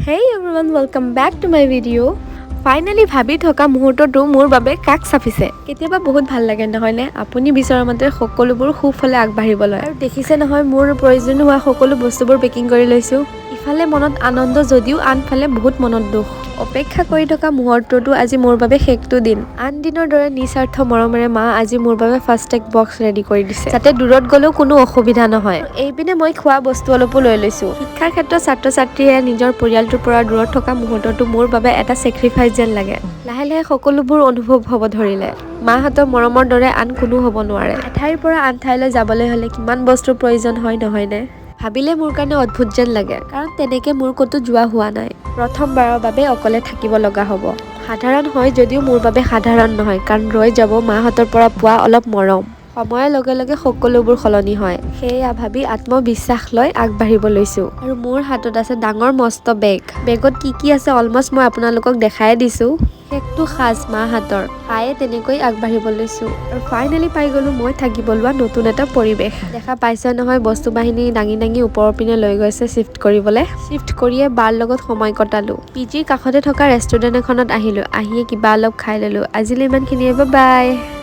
Hey everyone, welcome back to my video. Finally ভাবি থকা মুহূৰ্তটো মোৰ বাবে কাষ চাপিছে। কেতিয়াবা বহুত ভাল লাগে নহয়নে? আপুনি বিচৰা মতে সকলোবোৰ সুফলে আগবাঢ়িবলৈ। আৰু দেখিছে নহয় মোৰ প্ৰয়োজন হোৱা সকলো বস্তুবোৰ পেকিং কৰি লৈছো। ইফালে মনত আনন্দ যদিও আনফালে বহুত মনত দুখ। অপেক্ষা কৰি থকা মুহূৰ্তটো আজি মোৰ বাবে শেষটো দিন। আন দিনৰ দৰে নিস্বাৰ্থ মৰমেৰে মা আজি মোৰ বাবে ফাষ্টেগ বক্স ৰেডি কৰি দিছে, যাতে দূৰত গ'লেও কোনো অসুবিধা নহয়। এইপিনে মই খোৱা বস্তু অলপো লৈ লৈছো। শিক্ষাৰ ক্ষেত্ৰত ছাত্ৰ-ছাত্ৰীয়ে নিজৰ পৰিয়ালটোৰ পৰা দূৰত থকা মুহূৰ্তটো মোৰ বাবে এটা চেক্ৰিফাইচ যেন লাগে। লাহে লাহে সকলোবোৰ অনুভৱ হ'ব ধৰিলে। মাহঁতৰ মৰমৰ দৰে আন কোনো হ'ব নোৱাৰে। এঠাইৰ পৰা আন ঠাইলৈ যাবলৈ হ'লে কিমান বস্তুৰ প্ৰয়োজন হয় নহয়নে? ভাবিলে মোৰ কাৰণে অদ্ভুত যেন লাগে, কাৰণ তেনেকে মোৰ ক'তো যোৱা হোৱা নাই। প্ৰথমবাৰৰ বাবে অকলে থাকিব লগা হ'ব। সাধাৰণ হয় যদিও মোৰ বাবে সাধাৰণ নহয়, কাৰণ ৰৈ যাব মাহঁতৰ পৰা পোৱা অলপ মৰম। সময়ৰ লগে লগে সকলোবোৰ সলনি হয়। সেয়া ভাবি আত্মবিশ্বাস লৈ আগবাঢ়িব লৈছো। আৰু মোৰ হাতত আছে ডাঙৰ মস্ত বেগ। বেগত কি আছে অলমষ্ট মই আপোনালোকক দেখাই দিছো। শেষটো সাজ মাহঁতৰ। পায়ে তেনেকৈ আগবাঢ়িব লৈছো। আৰু ফাইনেলি পাই গলো মই থাকিব লোৱা নতুন এটা পৰিৱেশ। দেখা পাইছে নহয় বস্তু বাহিনী দাঙি ওপৰৰ পিনে লৈ গৈছে শিফ্ট কৰিবলৈ। শিফ্ট কৰিয়ে বাৰ লগত সময় কটালো। পিজিৰ কাষতে থকা ৰেষ্টুৰেণ্ট এখনত আহিলো। আহিয়ে কিবা অলপ খাই ললো। আজিলৈ ইমানখিনিয়ে, বাই বাই।